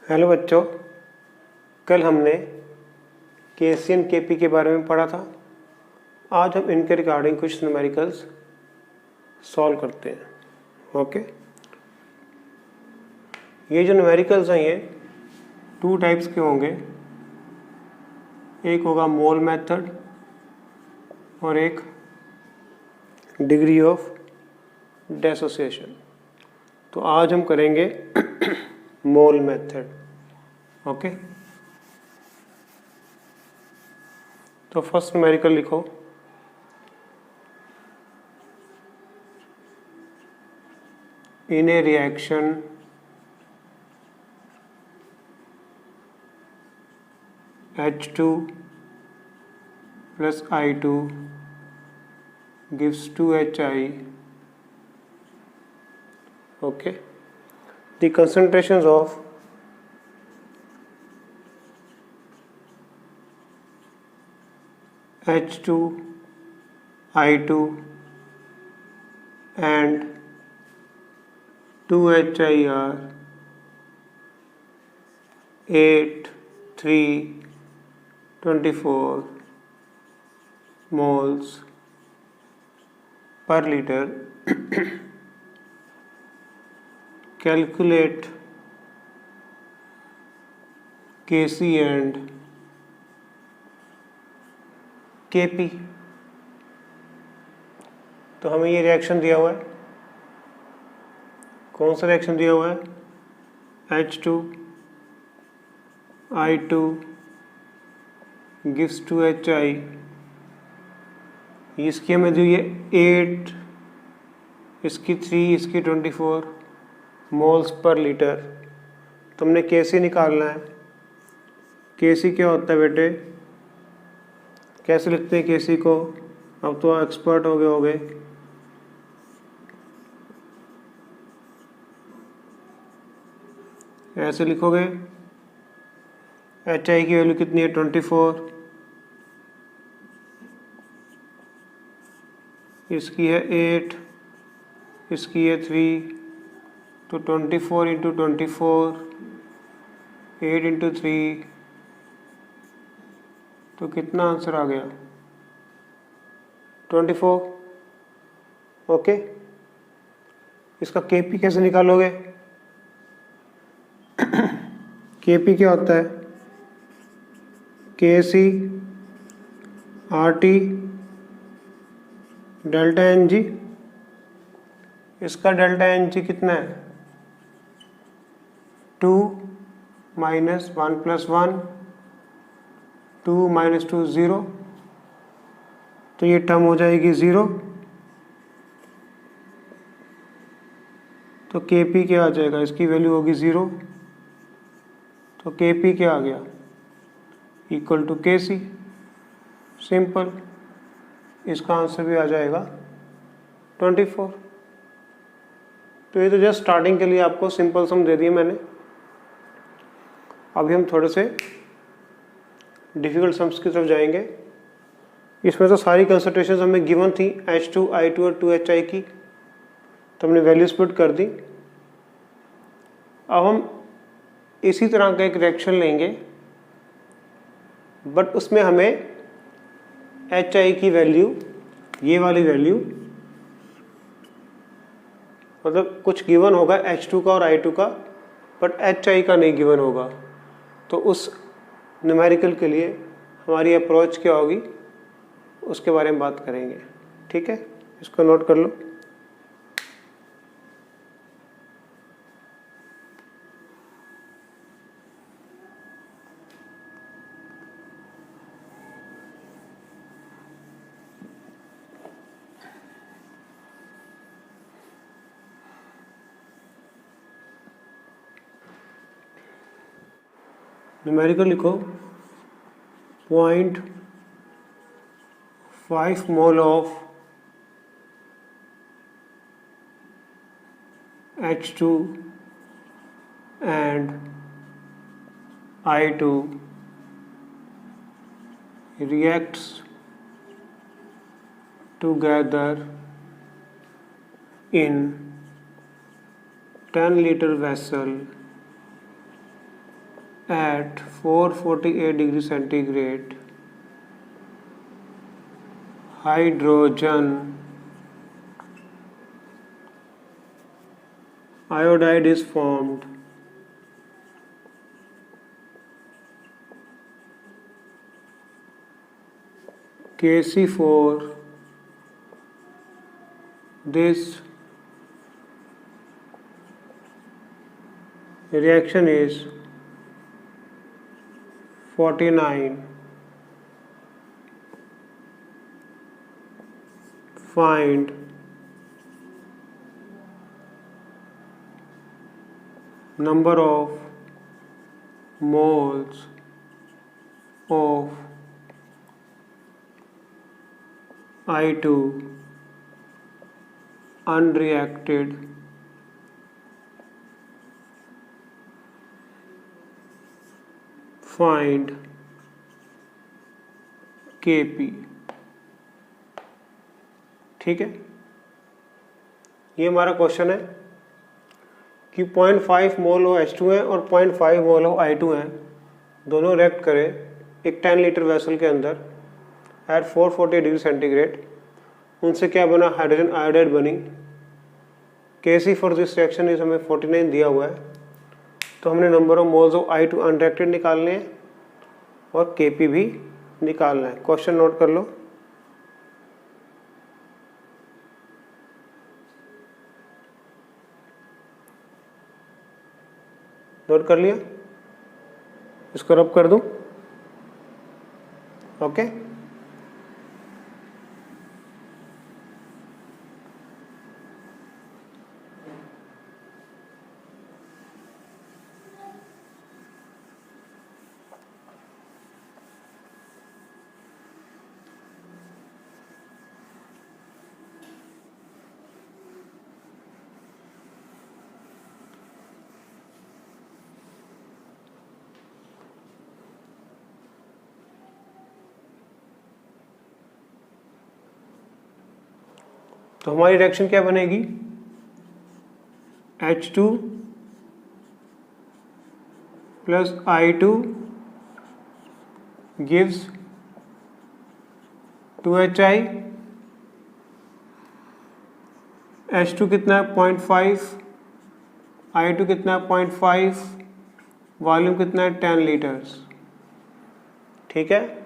Hello बच्चों, कल हमने केसी एंड केपी के बारे में पढ़ा था। आज हम इनके रिगार्डिंग कुछ न्यूमेरिकल्स सॉल्व करते हैं। ओके, ये जो न्यूमेरिकल्स हैं ये टू टाइप्स के होंगे। एक होगा मोल मेथड और एक डिग्री ऑफ डिसोसिएशन। तो आज हम करेंगे मोल मेथड। ओके, तो फर्स्ट न्यूमेरिकल लिखो। In a reaction H2 plus I2 gives 2HI. Okay, the concentrations of H2, I2 and 2HI are 8, 3, 24 moles per liter. Calculate Kc and Kp। तो हमें ये reaction दिया हुआ है। कौन सा रिएक्शन दिया हुआ है? H2, I2 gives 2HI। इसकी हमें दी है 8, इसकी 3, इसकी 24 मोल्स पर लीटर। तो हमने केसी निकालना है। केसी क्या होता है बेटे? कैसे लिखते हैं केसी को? अब तो एक्सपर्ट हो गए होगे। ऐसे लिखोगे। एच आई की वैल्यू कितनी है? 24। इसकी है 8, इसकी है 3। तो 24 इंटू 24, 8 इंटू 3, तो कितना आंसर आ गया? 24। ओके, इसका केपी कैसे निकालोगे? केपी क्या होता है? KC R T delta n g. इसका डेल्टा एन जी कितना है? 2 माइनस 1 प्लस 1, 2 माइनस 2 0। तो ये टर्म हो जाएगी 0। तो केपी क्या आ जाएगा? इसकी वैल्यू होगी 0। तो केपी क्या आ गया? Equal to KC. सिंपल, इसका आंसर भी आ जाएगा 24। तो ये तो जस्ट स्टार्टिंग के लिए आपको सिंपल सम दे दिए मैंने। अभी हम थोड़े से डिफिकल्ट सम्स की तरफ जाएंगे। इसमें तो सारी कंसंट्रेशन हमें गिवन थी, H2, I2 और 2HI की, तो हमने वैल्यूज पुट कर दी। अब हम इसी तरह का एक रिएक्शन लेंगे, बट उसमें हमें HI की वैल्यू, ये वाली वैल्यू, मतलब कुछ गिवन होगा H2 का और I2 का, बट HI का नहीं गिवन होगा। तो उस न्यूमेरिकल के लिए हमारी अप्रोच क्या होगी, उसके बारे में बात करेंगे। ठीक है, इसको नोट कर लो। न्यूमेरिकल लिखो। 0.5 mole of H2 and I2 reacts together in 10 liter vessel at 448 degree centigrade, hydrogen iodide is formed. Kc4, this reaction is 49. Find number of moles of I2 unreacted find Kp। ठीक है, ये हमारा question है कि 0.5 mole of H2 है और 0.5 mole of I2 है, दोनों रिएक्ट करें एक 10 लीटर वेसल के अंदर एट 440 डिग्री सेंटीग्रेड। उनसे क्या बना, हाइड्रोजन आयोडाइड बनी। Kc for this reaction is हमें 49 दिया हुआ है, तो हमने number of moles of I2 unreacted निकालने हैं और Kp भी निकालना है। क्वेश्चन नोट कर लो। नोट कर लिया, इसको रब कर दूं। ओके, तो हमारी रिएक्शन क्या बनेगी, H2 plus I2 gives 2HI। H2 कितना है 0.5, I2 कितना है 0.5, वॉल्यूम कितना है 10 लीटर्स। ठीक है,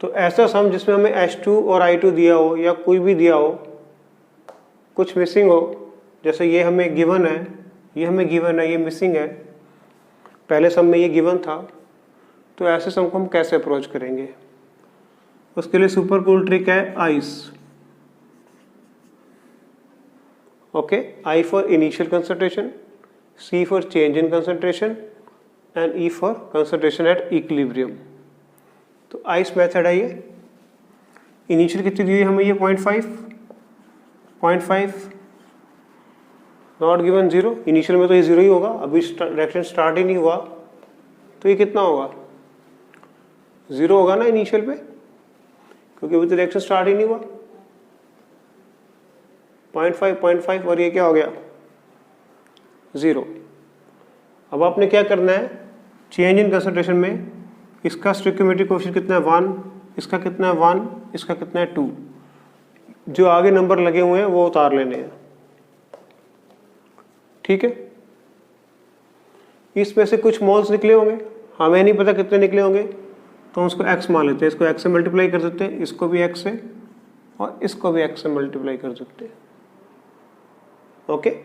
तो ऐसा सम जिसमें हमें H2 और I2 दिया हो या कोई भी दिया हो, कुछ मिसिंग हो, जैसे ये हमें गिवन है, ये हमें गिवन है, ये मिसिंग है, पहले सम में ये गिवन था, तो ऐसे सम को हम कैसे अप्रोच करेंगे। उसके लिए सुपर कूल ट्रिक है ice. Okay, I for initial concentration, C for change in concentration and E for concentration at equilibrium. तो आइस मेथड है ये। इनिशियल कितनी दी हुई हमें, ये 0.5 नॉट गिवन 0। इनिशियल में तो ये 0 ही होगा, अभी रिएक्शन स्टार्ट ही नहीं हुआ, तो ये कितना होगा, 0 होगा ना इनिशियल पे, क्योंकि अभी तो रिएक्शन स्टार्ट ही नहीं हुआ। 0.5 और ये क्या हो गया 0। अब आपने क्या करना है, चेंज इन कंसंट्रेशन में इसका स्टोइकियोमेट्रिक कोएफिशिएंट कितना है 1, इसका कितना है 1, इसका कितना है 2। जो आगे नंबर लगे हुए हैं वो उतार लेने हैं। ठीक है, इसमें से कुछ मोल्स निकले होंगे, हमें नहीं पता कितने निकले होंगे, तो उसको x मान लेते हैं। इसको x से मल्टीप्लाई कर देते हैं, इसको भी x से और इसको भी x से मल्टीप्लाई कर देते हैं। ओके,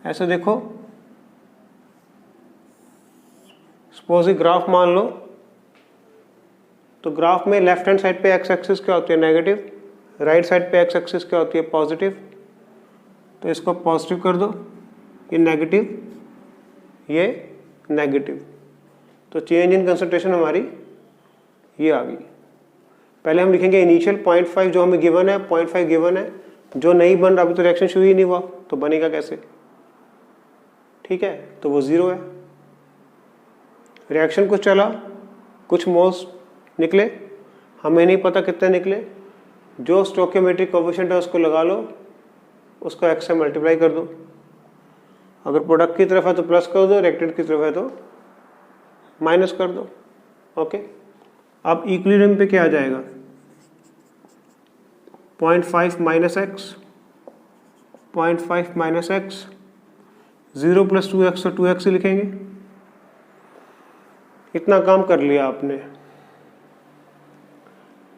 ऐसे देखो, सपोज ग्राफ मान लो, तो ग्राफ में लेफ्ट हैंड साइड पे एक्स एक्सिस क्या होती है नेगेटिव, राइट साइड पे एक्स एक्सिस क्या होती है पॉजिटिव। तो इसको पॉजिटिव कर दो, ये नेगेटिव, ये नेगेटिव, तो चेंज इन कंसंट्रेशन हमारी ये आ गई। पहले हम लिखेंगे इनिशियल 0.5 जो हमें गिवन है, 0.5 गिवन है, जो नहीं बन रहा, अभी तो रिएक्शन शुरू ही नहीं हुआ, तो बनेगा कैसे। ठीक है, तो वो 0 है। रिएक्शन कुछ चला, कुछ मोल्स निकले, हमें नहीं पता कितने निकले, जो स्टोइकियोमेट्रिक कोएफिशिएंट है उसको लगा लो, उसको x से मल्टीप्लाई कर दो। अगर प्रोडक्ट की तरफ है तो प्लस कर दो, रिएक्टेंट की तरफ है तो माइनस कर दो। ओके, अब इक्विलिब्रियम पे क्या आ जाएगा, 0.5 minus x, 0.5 minus x, 0 plus 2x तो 2x ही लिखेंगे। इतना काम कर लिया आपने।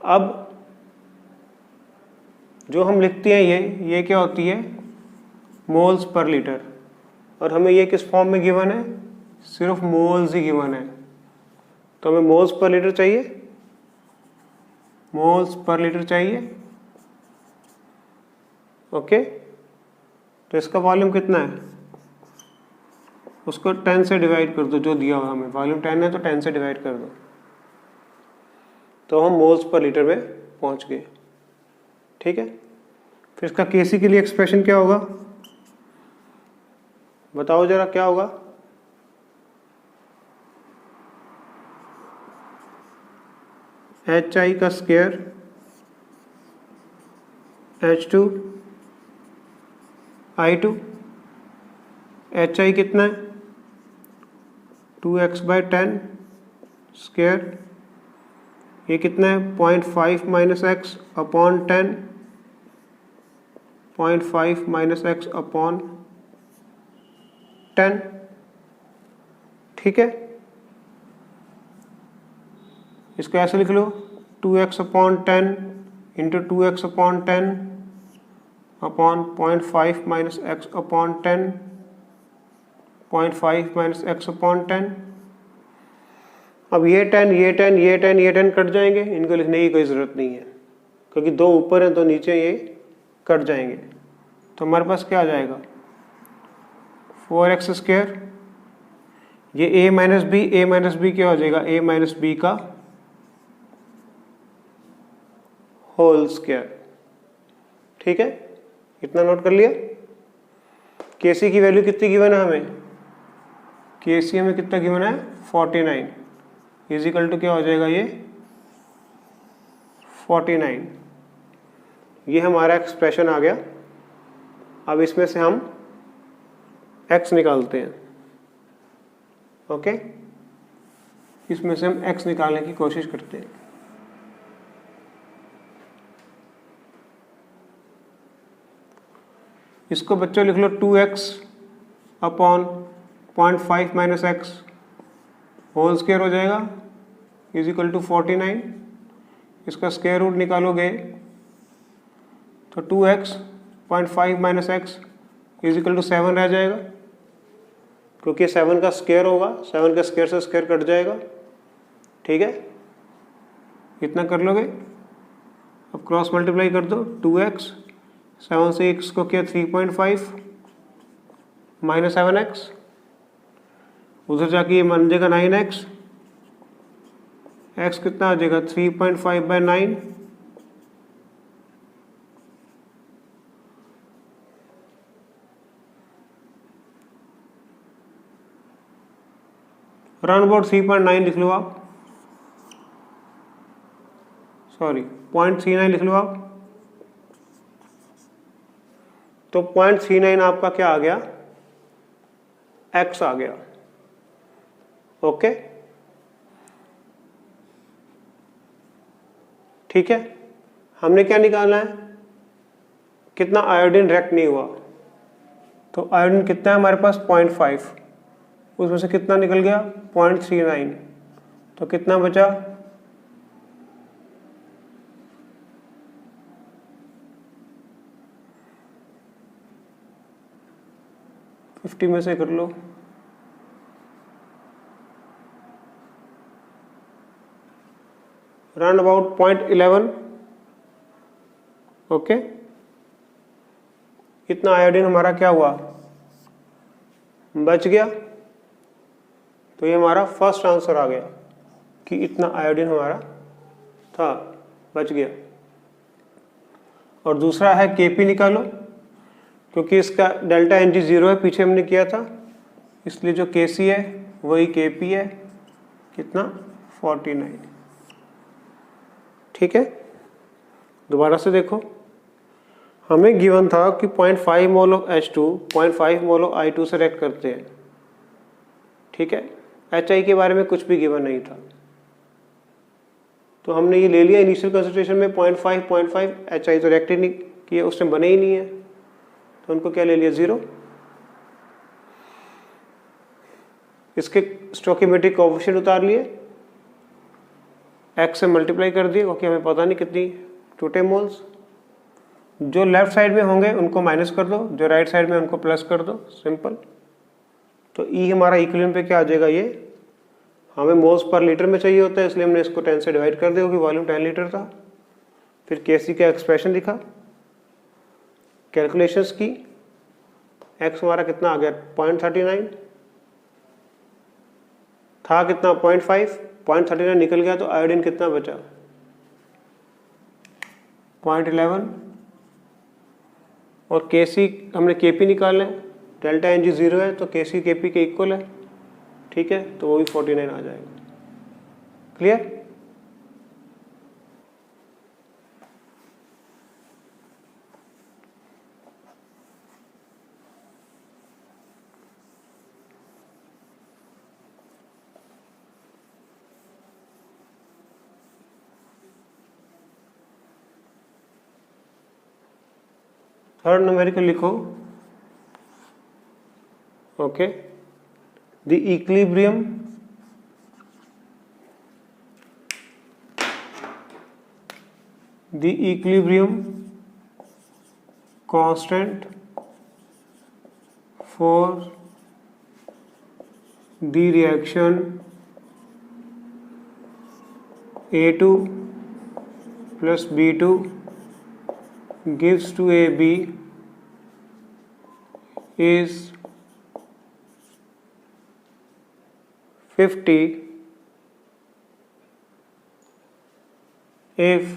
अब जो हम लिखते हैं ये क्या होती है, मोल्स पर लीटर, और हमें ये किस फॉर्म में गिवन है, सिर्फ मोल्स ही गिवन है, तो हमें मोल्स पर लीटर चाहिए, मोल्स पर लीटर चाहिए। ओके, तो इसका वॉल्यूम कितना है, उसको 10 से डिवाइड कर दो, जो दिया हुआ हमें वॉल्यूम 10 है तो 10 से डिवाइड कर दो, तो हम मोल्स पर लीटर में पहुंच गए। ठीक है, फिर इसका केसी के लिए एक्सप्रेशन क्या होगा, बताओ जरा क्या होगा। HI का स्क्वायर H2 I2, HI कितना है 2x/10 स्क्वायर, ये कितना है 0.5 minus x upon 10, 0.5 minus x upon 10। ठीक है, इसको ऐसे लिख लो, 2x/10 into 2x/10 upon 0.5 minus x upon 10, 0.5 minus x upon 10। अब ये 10 कट जाएंगे, इनको लिखने की कोई ज़रूरत नहीं है क्योंकि दो ऊपर हैं तो नीचे ये कट जाएंगे, तो हमारे पास क्या आ जाएगा 4x स्क्वायर, ये a माइनस बी क्या हो जाएगा, a माइनस बी का होल स्क्वायर। ठीक है, इतना नोट कर लिया। केसी की वैल्यू कितनी गिवन है हमें, केसी हमें कितना गिवन है 49, इजिकल टू क्या हो जाएगा ये 49। ये हमारा एक्सप्रेशन आ गया। अब इसमें से हम x निकालते हैं। ओके, इसमें से हम x निकालने की कोशिश करते हैं। इसको बच्चों लिख लो 2x upon 0.5 minus x whole square हो जाएगा इज इक्वल टू 49। इसका स्क्वायर रूट निकालोगे तो 2x 0.5 minus x is equal to 7 रह जाएगा, क्योंकि 7 का स्क्वायर होगा, 7 का स्क्वायर से स्क्वायर कट जाएगा। ठीक है, इतना कर लोगे। अब क्रॉस मल्टीप्लाई कर दो, 2x 7 से x को किया 3.5 माइनस 7x, उधर जाके ये बन जाएगा 9x, x कितना आ जाएगा 3.5/9, अराउंड अबाउट 3.9 लिख लो आप, सॉरी 0.39 लिख लो आप। तो 0.39 आपका क्या आ गया, x आ गया। ओके, ठीक है, हमने क्या निकालना है, कितना आयोडीन रिएक्ट नहीं हुआ, तो आयोडीन कितना है हमारे पास 0.5, उसमें से कितना निकल गया 0.39, तो कितना बचा 50 में से कर लो, राउंड अबाउट 0.11। ओके, इतना आयोडीन हमारा क्या हुआ, बच गया। तो ये हमारा फर्स्ट आंसर आ गया कि इतना आयोडीन हमारा था, बच गया। और दूसरा है केपी निकालो, क्योंकि इसका डेल्टा एन जी 0 है, पीछे हमने किया था, इसलिए जो केसी है वही केपी है, कितना 49। ठीक है, दोबारा से देखो, हमें गिवन था कि 0.5 mole of H2 0.5 mole of I2 से रिएक्ट करते हैं, ठीक है। HI के बारे में कुछ भी गिवन नहीं था, तो हमने ये ले लिया इनिशियल कंसंट्रेशन में 0.5 HI तो रिएक्ट ही नहीं किए, उसमें बने ही नहीं है, तो उनको क्या ले लिया 0। इसके स्टोइकियोमेट्रिक कोएफिशिएंट उतार लिए, x से मल्टीप्लाई कर दिए क्योंकि हमें पता नहीं कितनी 2 मोल्स। जो लेफ्ट साइड में होंगे उनको माइनस कर दो, जो राइट साइड में उनको प्लस कर दो, सिंपल। तो E हमारा इक्विलिब्रियम पे क्या आ जाएगा, ये हमें मोल्स पर लीटर में चाहिए होता है, इसलिए हमने इसको 10 से डिवाइड कर दिया क्योंकि वॉल्यूम 10 लीटर था। फिर Kc का एक्सप्रेशन लिखा, कैलकुलेशंस की, x हमारा कितना आ गया 0.39 था, कितना 0.39 निकल गया, तो आयोडीन कितना बचा 0.11। और Kc हमने Kp निकालना है, डेल्टा Ng 0 है तो Kc Kp के इक्वल है, ठीक है, तो वो भी 49 आ जाएगा। क्लियर? थर्ड न्यूमेरिकल लिखो, okay. The equilibrium constant for the reaction A2 plus B2 gives to AB is 50 if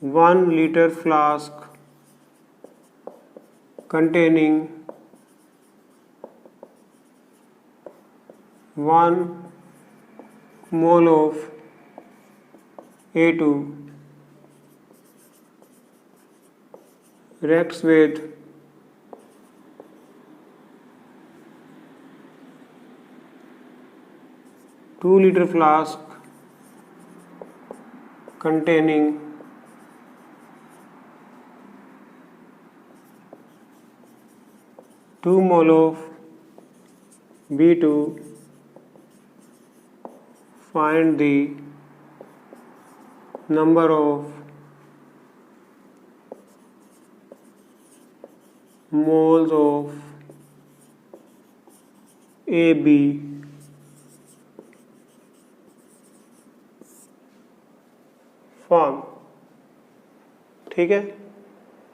1 liter flask containing 1 mole of A2 reacts with 2 liter flask containing 2 mole of B2, find the number of moles of AB form, ठीक है।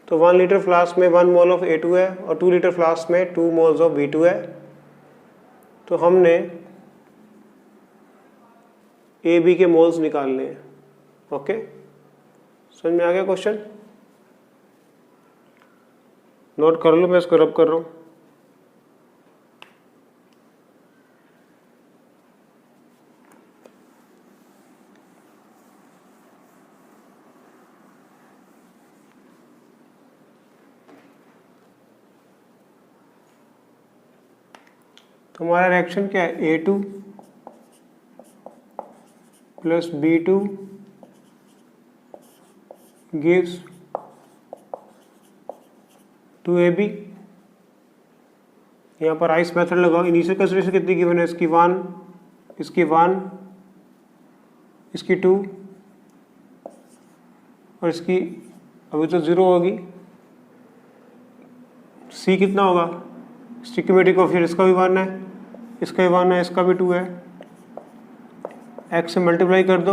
तो 1 litre flask में 1 mole of A2 है और 2 litre flask में 2 moles of B2 है। तो हमने AB के मोल्स निकालने हैं, ओके। समझ में आ गया क्वेश्चन? नोट कर लो, मैं इसको रब कर रहा हूँ। तो हमारा रिएक्शन क्या है, A2 plus B2 gives to AB। यहाँ पर आइस मेथड लगाओ। इनिशियल कंसंट्रेशन कितनी गिवन है, इसकी 1, इसकी 1, इसकी 2 और इसकी अभी तो 0 होगी। C कितना होगा, स्टोइकियोमेट्रिक कोएफिशिएंट इसका भी 1 है, इसका भी 1 है, इसका भी 2 है। x से मल्टीप्लाई कर दो,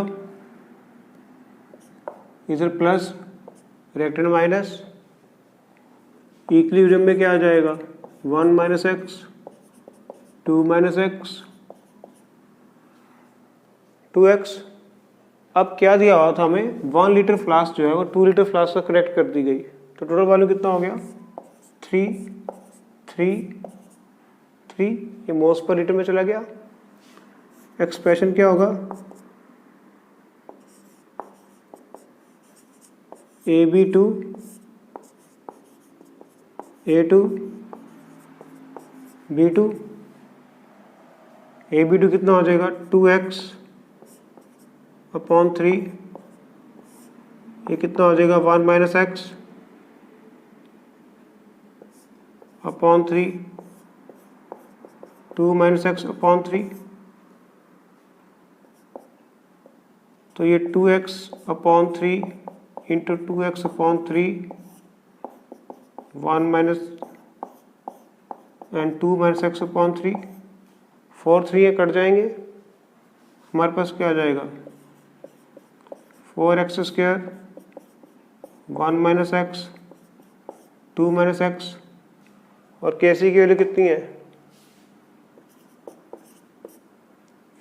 इधर प्लस रिएक्टेंट माइनस, इक्विलिब्रियम में क्या आ जाएगा 1 minus x, 2 minus x, 2x। अब क्या दिया हुआ था हमें, 1 लीटर फ्लास्क जो है वो 2 लीटर फ्लास्क से कनेक्ट कर दी गई, तो टोटल वैल्यू कितना हो गया 3, 3, 3, ये मोल्स पर लीटर में चला गया। एक्सप्रेशन क्या होगा, AB2 A2 B2, AB2 कितना हो जाएगा 2x अपॉन 3, ये कितना हो जाएगा 1 minus x upon 3, 2 minus x upon 3, तो ये 2x upon 3 into 2x upon 3, 1 minus and 2 minus x upon 3, 4 3 ये कट जाएंगे, हमारे पास क्या आ जाएगा 4x square 1 minus x 2 minus x, और KC की वैल्यू कितनी है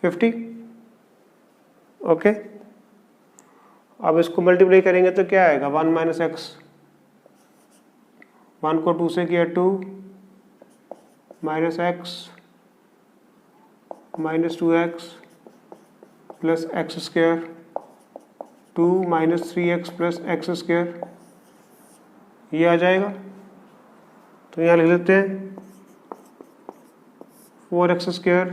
50। ओके, अब इसको मल्टीप्लाई करेंगे तो क्या आएगा 1 माइनस एक्स, 1 को 2 से किया 2 minus x minus 2x plus x square 2 minus 3x plus x square, ये आ जाएगा। तो यहाँ लिख लेते हैं 4x square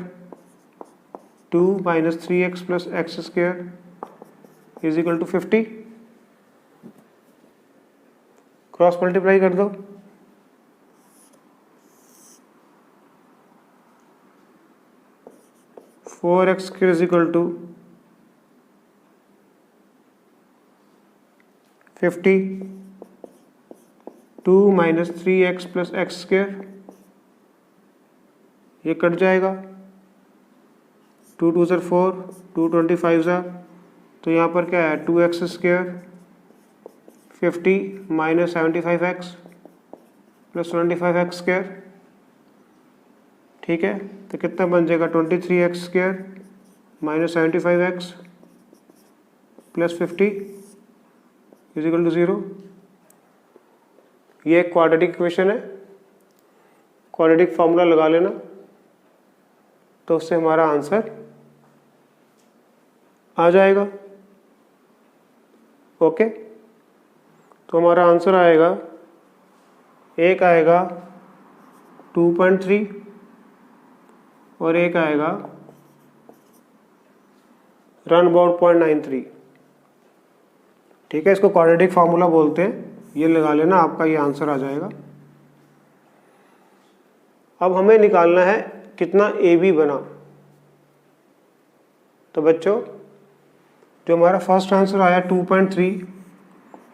2 minus 3x plus x square is equal to 50। Cross multiply कर दो, 4x square is equal to 50, 2 minus 3x plus x square, ये कट जाएगा, 2 2 ज़र 4, 2 25 ज़र, तो यहाँ पर क्या है 2x square 50 minus 75x plus 25x square, ठीक है। तो कितना बन जाएगा 23x square minus 75x plus 50 is equal to 0। ये एक क्वाड्रेटिक इक्वेशन है, क्वाड्रेटिक फॉर्मूला लगा लेना तो उससे हमारा आंसर आ जाएगा। ओके, तो हमारा आंसर आएगा, एक आएगा 2.3 और एक आएगा रन अबाउट 0.93। ठीक है, इसको क्वाड्रेटिक फार्मूला बोलते हैं, ये लगा लेना, आपका ये आंसर आ जाएगा। अब हमें निकालना है कितना AB बना। तो बच्चों, जो हमारा फर्स्ट आंसर आया 2.3,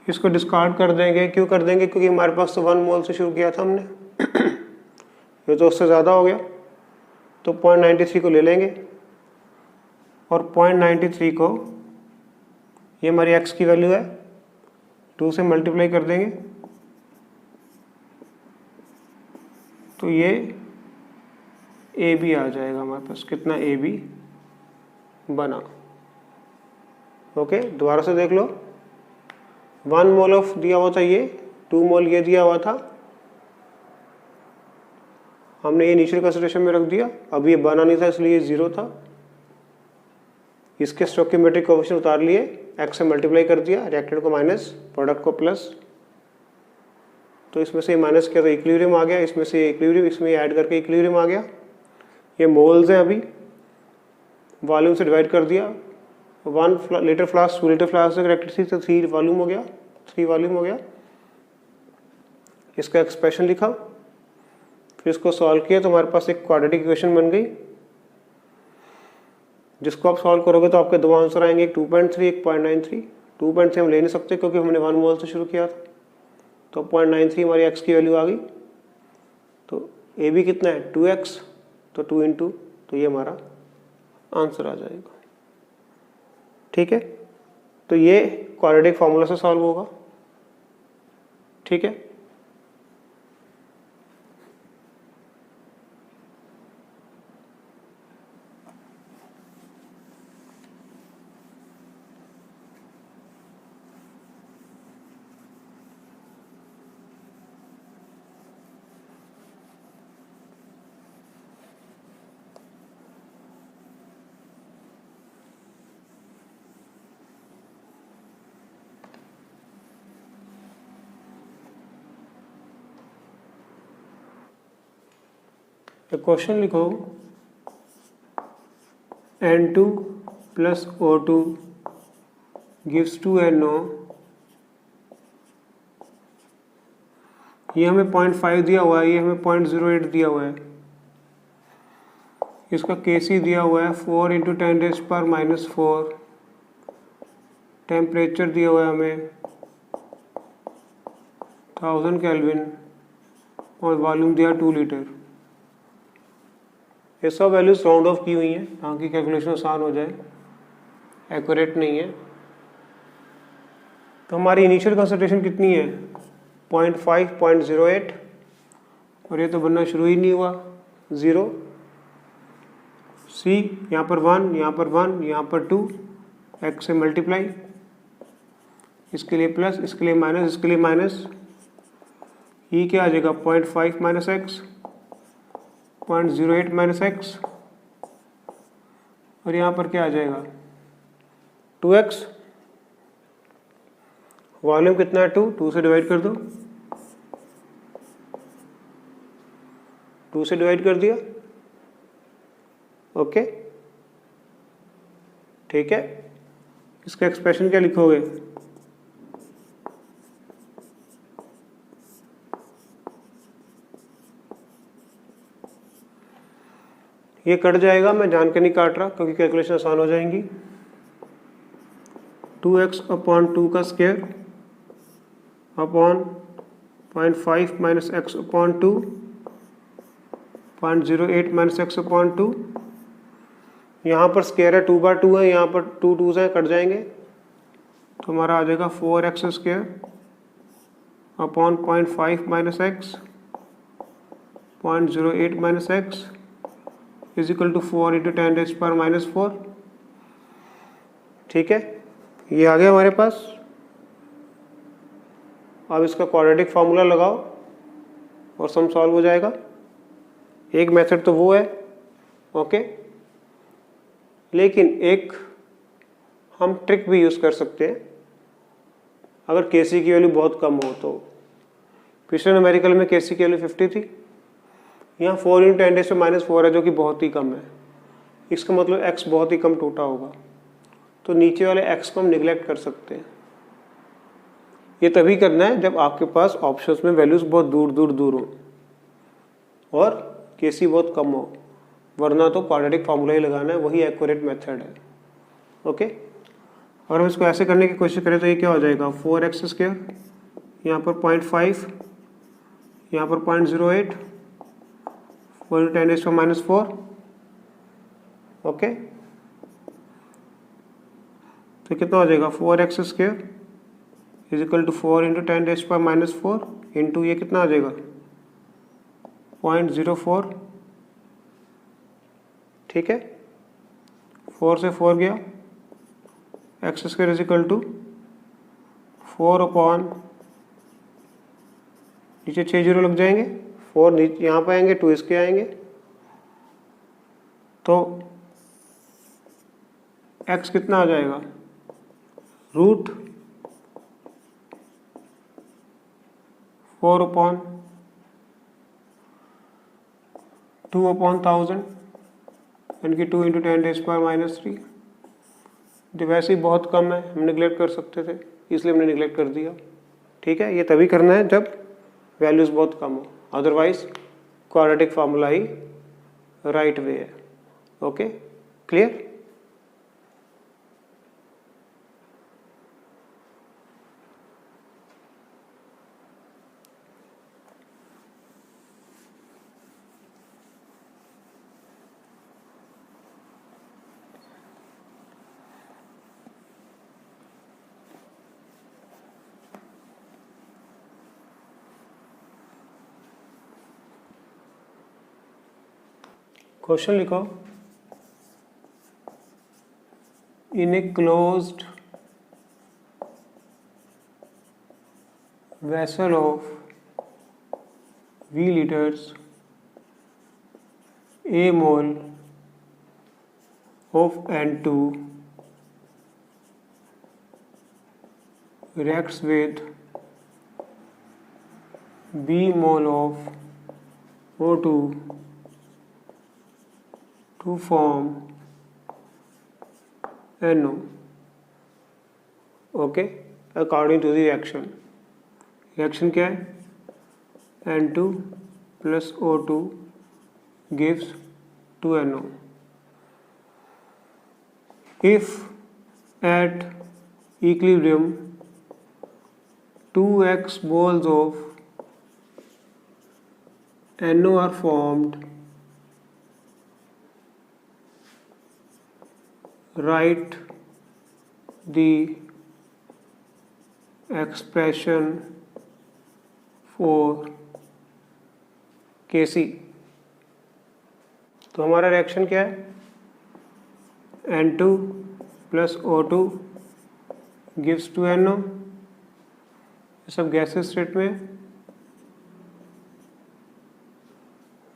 इसको डिस्कार्ड कर देंगे। क्यों कर देंगे? क्योंकि हमारे पास तो 1 मोल से शुरू किया था हमने ये तो उससे ज़्यादा हो गया, तो 0.93 को ले लेंगे और 0.93 को, ये हमारी x की वैल्यू है, 2 से मल्टीप्लाई कर देंगे तो ये AB आ जाएगा हमारे पास। कितना AB बना। ओके, दोबारा से देख लो, 1 मोल ऑफ दिया हुआ था ये, 2 मोल ये दिया हुआ था, हमने ये इनिशियल कंसिडरेशन में रख दिया। अब ये बना नहीं था इसलिए ये 0 था, इसके स्टोइकियोमेट्रिक कोएफिशिएंट उतार लिए, x से मल्टीप्लाई कर दिया, रिएक्टेंट को माइनस, प्रोडक्ट को प्लस, तो इसमें से माइनस किया तो इक्विलिब्रियम आ गया, इसमें से इक्विलिब्रियम, इसमें ऐड करके इक्विलिब्रियम आ गया। ये मोल्स हैं, अभी वॉल्यूम से डिवाइड कर दिया, 1 लीटर फ्लास्क 2 लीटर फ्लास्क से रिएक्टेड थी तो 3 वॉल्यूम हो गया, 3 वॉल्यूम हो गया। इसका एक्सप्रेशन लिखा, फिर इसको सॉल्व किया तो हमारे पास एक क्वाड्रेटिक इक्वेशन बन गई, जिसको आप सॉल्व करोगे तो आपके दो आंसर आएंगे, एक 2.3 एक 0.93। 2.3 हम ले नहीं सकते क्योंकि हमने 1 मोल से शुरू किया था, तो 0.93 हमारी x की वैल्यू आ गई। तो AB कितना है 2x, तो 2 इंटू, तो ये हमारा आंसर आ जाएगा। ठीक है, तो ये क्वाड्रेटिक फार्मूला से सॉल्व होगा। ठीक है, क्वेश्चन लिखो N2 plus O2 gives 2NO। ये हमें 0.5 दिया हुआ है, ये हमें 0.08 दिया हुआ है। इसका Kc दिया हुआ है 4 × 10⁻⁻⁴। टेम्परेचर दिया हुआ है हमें 1000 केल्विन और वॉल्यूम दिया 2 लीटर। ये सब वैल्यूज राउंड ऑफ की हुई हैं ताकि कैलकुलेशन आसान हो जाए, एक्यूरेट नहीं है। तो हमारी इनिशियल कंसंट्रेशन कितनी है 0.5 0.08 और ये तो बनना शुरू ही नहीं हुआ 0। सी यहाँ पर 1, यहाँ पर 1, यहाँ पर 2, x से मल्टीप्लाई, इसके लिए प्लस, इसके लिए माइनस, इसके लिए माइनस। ये क्या आ जाएगा 0.5 - x, 0.08 - x और यहाँ पर क्या आ जाएगा 2x। वॉल्यूम कितना है 2 से डिवाइड कर दो, 2 से डिवाइड कर दिया। ओके ठीक है, इसका एक्सप्रेशन क्या लिखोगे ये कट जाएगा, मैं जान के नहीं काट रहा क्योंकि कैलकुलेशन आसान हो जाएंगी। 2x/2 का स्क्वायर अपॉन 0.5 - x/2 0.08 - x/2। यहाँ पर स्क्वायर है 2/2 है, यहाँ पर 2 2s हैं, कट जाएंगे तो हमारा आ जाएगा 4x² upon 0.5 - x 0.08 - x is equal to 4 × 10⁻⁻⁴। ठीक है, ये आ गया हमारे पास। अब इसका क्वाड्रेटिक फार्मूला लगाओ और सम सॉल्व हो जाएगा। एक मेथड तो वो है, ओके, लेकिन एक हम ट्रिक भी यूज़ कर सकते हैं अगर Kc की वैल्यू बहुत कम हो तो। पिछले न्यूमेरिकल में Kc की वैल्यू 50 थी, यहाँ 4 × 10⁻⁴ है जो कि बहुत ही कम है। इसका मतलब x बहुत ही कम टूटा होगा, तो नीचे वाले x को हम निगलेक्ट कर सकते हैं। ये तभी करना है जब आपके पास ऑप्शंस में वैल्यूज बहुत दूर दूर दूर हो और Kc बहुत कम हो, वरना तो क्वाड्रेटिक फार्मूला ही लगाना है, वही एक्यूरेट मेथड है। ओके, और हम इसको ऐसे करने की कोशिश करें तो ये क्या हो जाएगा 4x², यहाँ पर 0.5, यहाँ पर 0.08, 4 × 10⁻⁴। ओके, तो कितना हो जाएगा 4x² is equal to 4 × 10⁻⁴ into ये कितना आ जाएगा 0.04। ठीक है, 4 से 4 गया, x² is equal to 4 upon, नीचे 6 जीरो लग जाएंगे, 4 नीचे यहाँ पे आएंगे, 2 इसके आएंगे, तो x कितना आ जाएगा √4 अपॉन 2 अपॉन 1000 यानी कि 2 × 10⁻⁻3। जो वैसे ही बहुत कम है, हम निगलेक्ट कर सकते थे, इसलिए हमने निगलेक्ट कर दिया। ठीक है, ये तभी करना है जब वैल्यूज बहुत कम हो, अदरवाइज क्वाड्रेटिक फार्मूला ही राइट वे है। Okay, clear. क्वेश्चन लिखो, in a closed vessel of V liters, a mole of N2 reacts with B mole of O2 to form NO, okay, according to the reaction. Reaction क्या है? N2 plus O2 gives 2NO. If at equilibrium 2x balls of NO are formed, write the expression for Kc. तो हमारा reaction क्या है? N2 plus O2 gives 2NO. ये सब gases state में,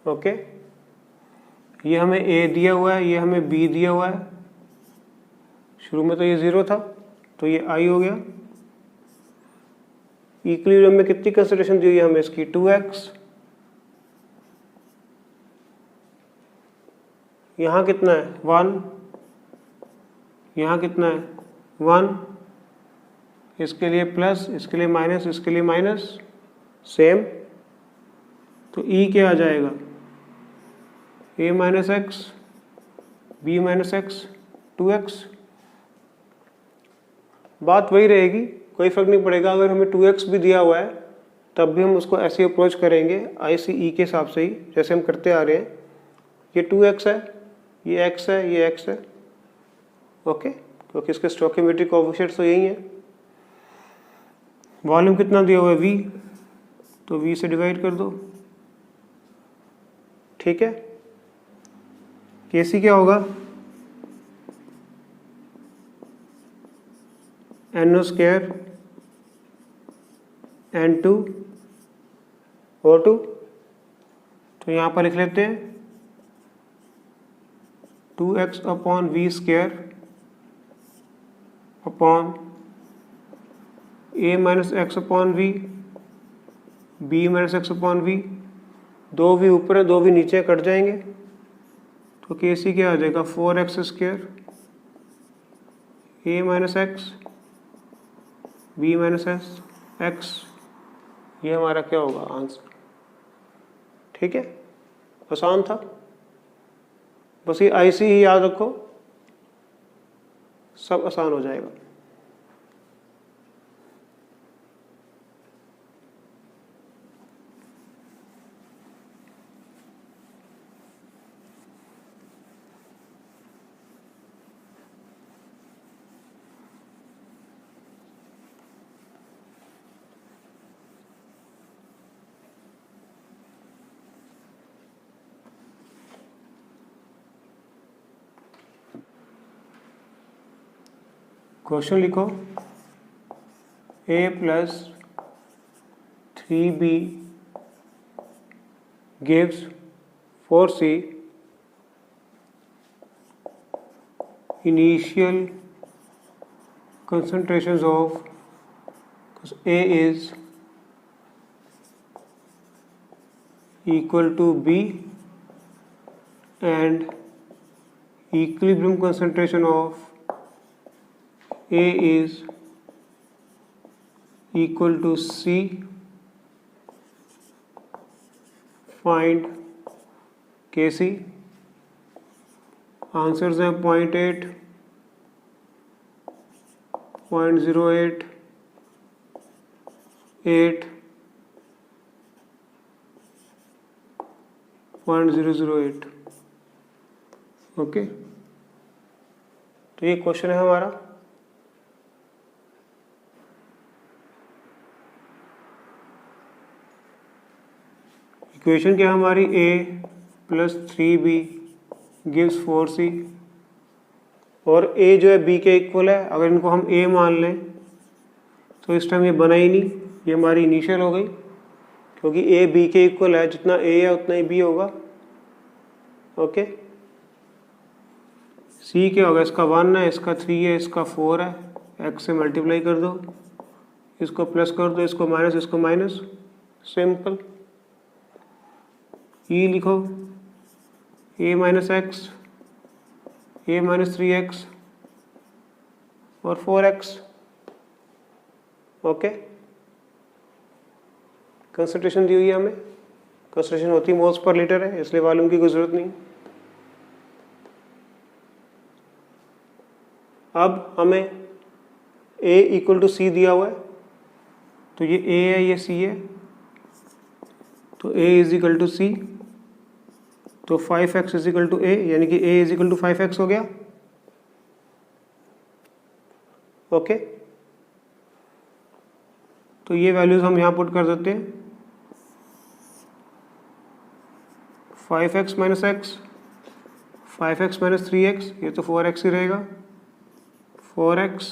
okay. ये हमें A दिया हुआ है, ये हमें B दिया हुआ है। शुरू में तो ये 0 था, तो ये I हो गया। इक्विलिब्रियम में कितनी कंसंट्रेशन दी हुई है हमें इसकी? 2x। यहाँ कितना है? 1। यहाँ कितना है? 1। इसके लिए प्लस, इसके लिए माइनस, इसके लिए माइनस, सेम। तो E क्या आ जाएगा? A minus x, B minus x, 2x। बात वही रहेगी, कोई फर्क नहीं पड़ेगा। अगर हमें 2x भी दिया हुआ है तब भी हम उसको ऐसे अप्रोच करेंगे ICE के हिसाब से ही, जैसे हम करते आ रहे हैं। ये 2x है, ये x है, ये x है, ओके, क्योंकि इसके स्टोइकियोमेट्रिक कोएफिशिएंट्स तो यही है। वॉल्यूम कितना दिया हुआ है? V, तो V से डिवाइड कर दो, ठीक है। Kc क्या होगा? NO square N2 O2। तो यहाँ पर लिख लेते हैं 2x upon V square upon A minus x upon V, B minus x upon V। 2V ऊपर है, 2V नीचे, कट जाएंगे। तो Kc क्या आ जाएगा? 4x square A minus x, B minus x. ये हमारा क्या होगा? आंसर, ठीक है। आसान था, बस ये IC ही याद रखो, सब आसान हो जाएगा। क्वेश्चन लिखो, A plus 3B gives 4C, initial concentrations of, because A is equal to B and equilibrium concentration of A is equal to C. Find Kc. Answers हैं 0.8, 0.08, 8, 0.008, ओके। तो ये क्वेश्चन है हमारा। इक्वेशन क्या है हमारी? A plus 3B gives 4C, और A जो है B के इक्वल है। अगर इनको हम A मान लें तो इस टाइम ये बना ही नहीं, ये हमारी इनिशियल हो गई, क्योंकि A B के इक्वल है। जितना A है उतना ही B होगा, ओके। C क्या होगा? इसका 1 है, इसका 3 है, इसका 4 है। X से मल्टीप्लाई कर दो, इसको प्लस कर दो, इसको माइनस, इसको माइनस, सिंपल। E लिखो, A minus x a minus 3x और 4x। ओके, कंसंट्रेशन दी हुई है हमें, कंसंट्रेशन होती है मोल्स पर लीटर है, इसलिए वॉल्यूम की कोई जरूरत नहीं। अब हमें a इक्वल टू सी दिया हुआ है, तो ये a है ये c है, तो a इज इक्वल टू सी, तो 5x is equal to a, यानी कि a is equal to 5x हो गया। ओके, तो ये वैल्यूज हम यहाँ पुट कर देते हैं। 5x minus x, 5x minus 3x, ये तो 4x ही रहेगा, 4x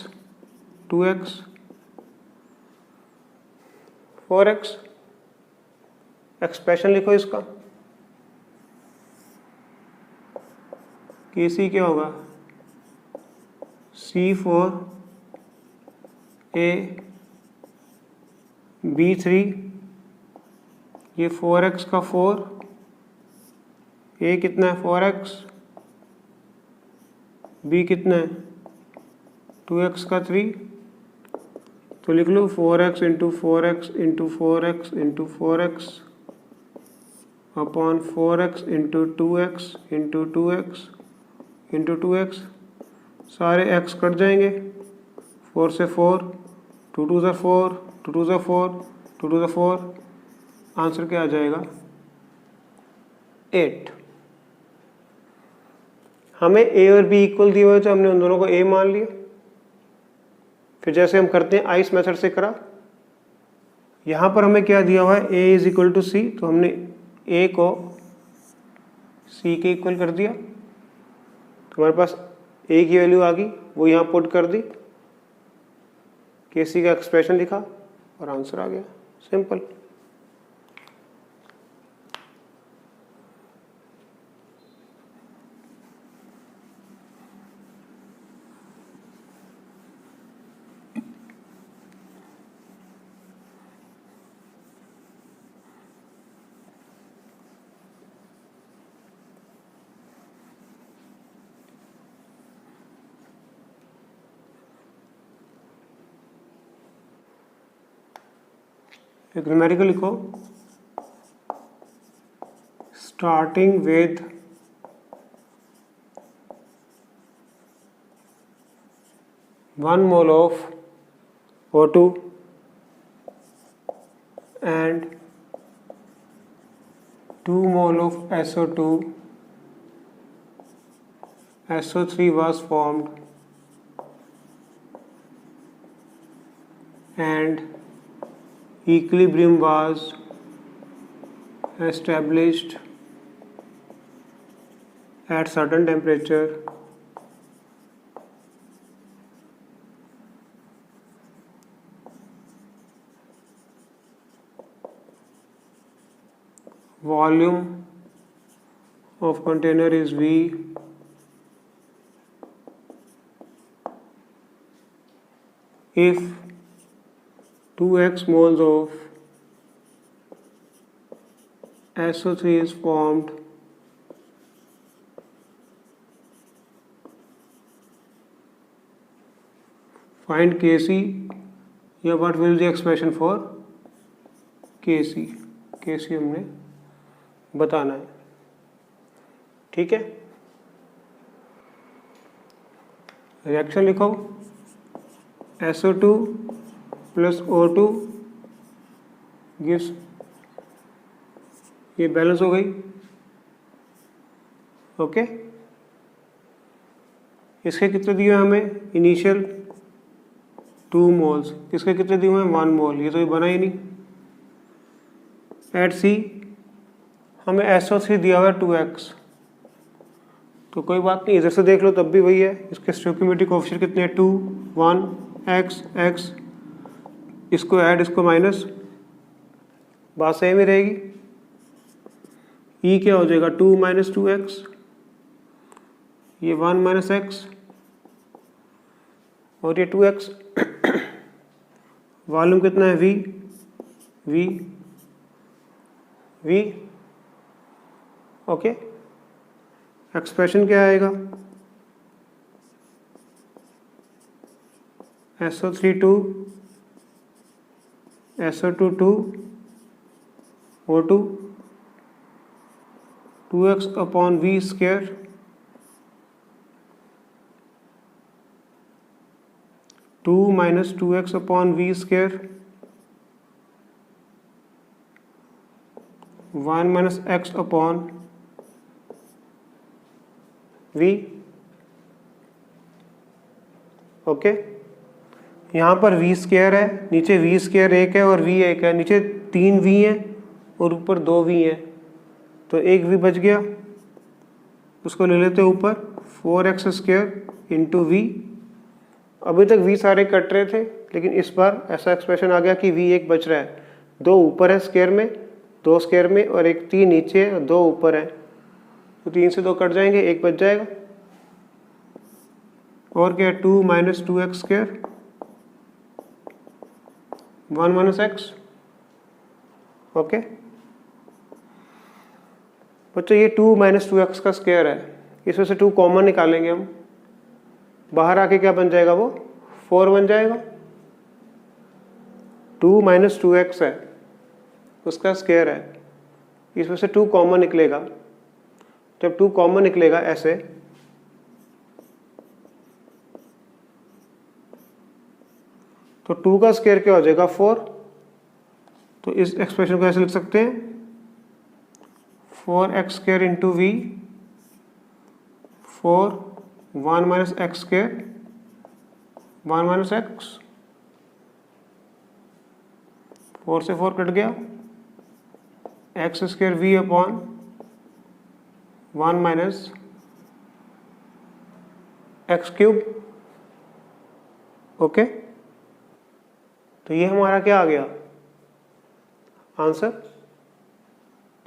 2x 4x। एक्सप्रेशन लिखो इसका, KC क्या होगा, C4 A B3, ये 4x का 4, A कितना है 4x, B कितना है 2x का 3, तो लिख लो 4x into 4x into 4x into 4x upon 4x into 2x into 2x into 2x, सारे x कट जाएंगे, 4 से 4, 2 2 ज़ा 4, 2 2 ज़ा 4, 2 2 ज़ा 4, आंसर क्या आ जाएगा 8। हमें a और b इक्वल दिए हुए तो हमने उन दोनों को a मान लिया। फिर जैसे हम करते हैं आइस मेथड से करा, यहाँ पर हमें क्या दिया हुआ है a इज इक्वल टू सी, तो हमने a को c के इक्वल कर दिया, तो हमारे पास a की वैल्यू आ गई, वो यहाँ पुट कर दी, KC का एक्सप्रेशन लिखा और आंसर आ गया, सिंपल। एक न्यूमेरिकल लिखो, starting with 1 mole of O2 and 2 mole of SO2, SO3 was formed and equilibrium was established at certain temperature volume of container is V, if 2x moles of SO3 is formed, find Kc, या what will the expression for Kc, Kc हमने बताना है, ठीक है। Reaction लिखो, SO2 plus O2 gives, ये balance हो गई, ओके। इसके कितने दिए हैं हमें, इनिशियल 2 मोल्स, इसके कितने दिए हुए हैं 1 मोल, ये तो ये बना ही नहीं। एट सी हमें SO3 दिया हुआ है 2x, तो कोई बात नहीं, इधर से देख लो तब भी वही है। इसके स्टोइकियोमेट्रिक कोएफिशिएंट कितने हैं 2 1 x x, इसको ऐड इसको माइनस, बात सेम ही रहेगी। E क्या हो जाएगा 2 माइनस 2x, ये 1 माइनस x और ये 2x। वॉल्यूम कितना है V, V V, okay. Expression क्या आएगा, SO3 2, SO2 2, O2, 2x upon V square, 2 minus 2x upon V square, 1 minus x upon V। Okay, यहाँ पर V स्क्वायर है, नीचे V स्क्वायर 1 है और V 1 है, नीचे 3 V है और ऊपर 2 V है, तो एक V बच गया, उसको ले लेते ऊपर 4x स्क्वायर इंटू V। अभी तक V सारे कट रहे थे, लेकिन इस बार ऐसा एक्सप्रेशन आ गया कि V एक बच रहा है, 2 ऊपर है स्क्वायर में, 2 स्क्वायर में और एक 3 नीचे है और 2 ऊपर है, तो 3 से 2 कट जाएंगे, एक बच जाएगा। और क्या है, 2 minus 2x square, 1 minus x। Okay बच्चों, ये 2 माइनस 2x का स्क्वायर है, इसमें से 2 कॉमन निकालेंगे हम, बाहर आके क्या बन जाएगा, वो 4 बन जाएगा। 2 माइनस 2x है, उसका स्क्वायर है, इसमें से 2 कॉमन निकलेगा, जब 2 कॉमन निकलेगा ऐसे, तो 2 का स्क्वायर क्या हो जाएगा, 4। तो इस एक्सप्रेशन को ऐसे लिख सकते हैं, 4x square into V, 4, 1 minus x square, 1 minus x, 4 से 4 कट गया, x square V upon 1 minus x cube. Okay, तो ये हमारा क्या आ गया, आंसर,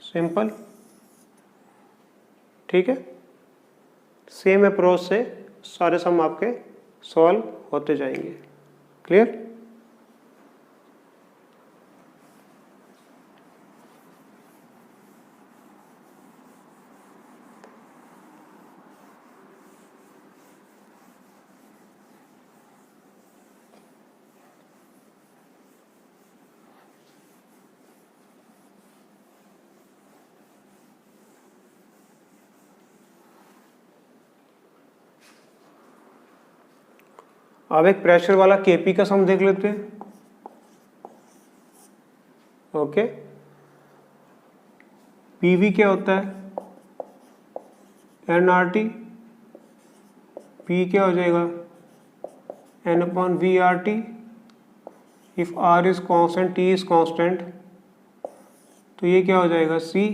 सिंपल। ठीक है, सेम अप्रोच से सारे सम आपके सॉल्व होते जाएंगे। क्लियर? अब एक प्रेशर वाला केपी का सम देख लेते हैं। ओके, पीवी क्या होता है, एन आर टी, पी क्या हो जाएगा, N upon V R T. If R is constant, T is constant, तो ये क्या हो जाएगा, सी।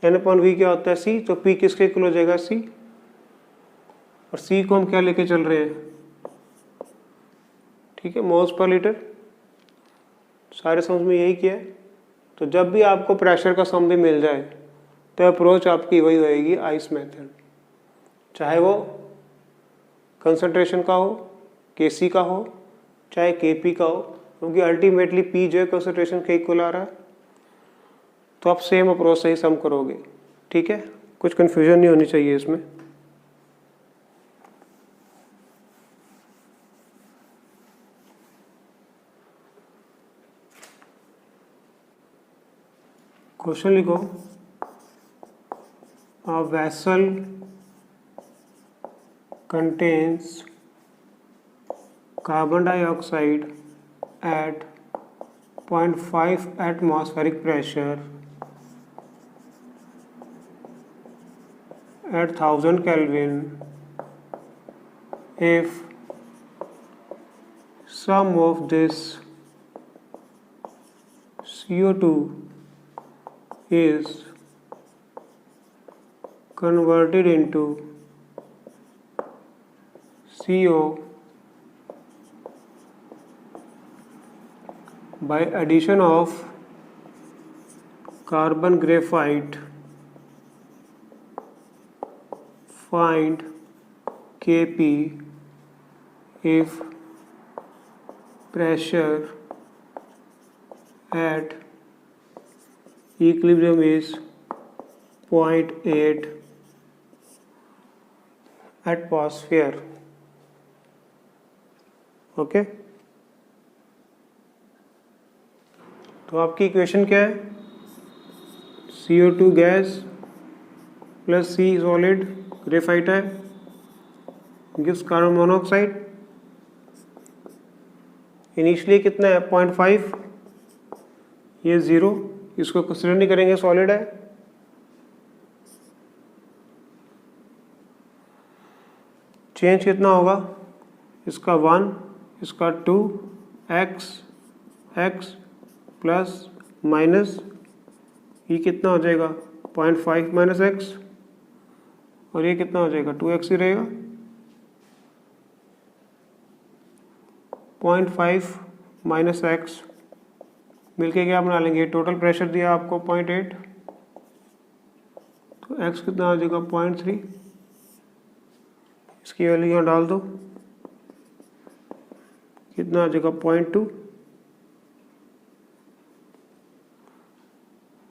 एन अपॉन वी क्या होता है, सी, तो पी किसके इक्वल हो जाएगा, सी। और सी को हम क्या लेके चल रहे हैं, ठीक है, मोल्स पर लीटर। सारे सम्स में यही किया है। तो जब भी आपको प्रेशर का सम भी मिल जाए तो अप्रोच आपकी वही होएगी, आइस मेथड, चाहे वो कंसंट्रेशन का हो, केसी का हो, चाहे केपी का हो, क्योंकि अल्टीमेटली पी जो है कंसंट्रेशन के इक्वल आ रहा है, तो आप सेम अप्रोच से ही सम करोगे। ठीक है, कुछ कंफ्यूजन नहीं होनी चाहिए इसमें। क्वेश्चन लिखो, a vessel contains carbon dioxide at 0.5 atmospheric pressure at 1000 Kelvin if some of this CO2 is converted into CO by addition of carbon graphite, find Kp if pressure at equilibrium is 0.8 atmosphere। Okay, तो आपकी equation क्या है? CO2 gas plus C solid graphite है, gives carbon monoxide. Initially कितना है? 0.5, ये 0, इसको consider नहीं करेंगे, सॉलिड है। चेंज कितना होगा? इसका 1, इसका 2, x प्लस माइनस, ये कितना हो जाएगा? 0.5 माइनस एक्स, और ये कितना हो जाएगा? 2x ही रहेगा। 0.5 माइनस एक्स मिलके क्या बना लेंगे? टोटल प्रेशर दिया आपको 0.8, तो x कितना आ जाएगा? 0.3। इसकी वैल्यू यहाँ डाल दो, कितना आ जाएगा? 0.2,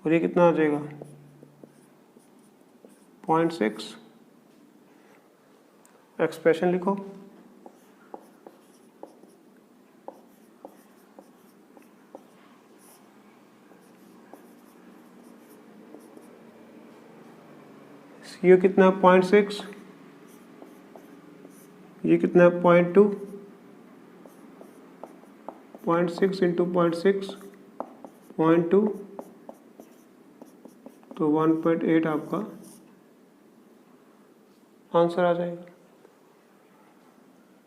और ये कितना आ जाएगा? 0.6। एक्सप्रेशन लिखो। ये कितना है? 0.6, ये कितना है? 0.2, 0.6 इंटू 0.6, 0.2, तो 1.8 आपका आंसर आ जाएगा।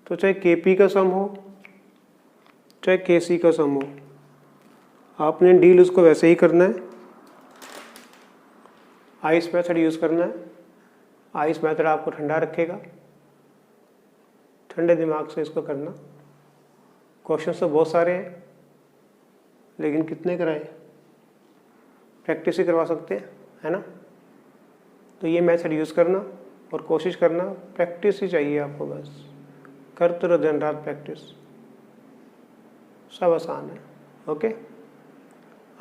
तो चाहे Kp का सम हो, चाहे Kc का सम हो, आपने डील उसको वैसे ही करना है। आइस मेथड यूज़ करना है। आइस मेथड आपको ठंडा रखेगा, ठंडे दिमाग से इसको करना। क्वेश्चन तो बहुत सारे हैं, लेकिन कितने कराए? प्रैक्टिस ही करवा सकते हैं, है ना। तो ये मेथड यूज़ करना और कोशिश करना, प्रैक्टिस ही चाहिए आपको, बस करते रहो दिन रात प्रैक्टिस, सब आसान है। ओके,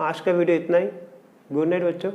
आज का वीडियो इतना ही। गुड नाइट बच्चों।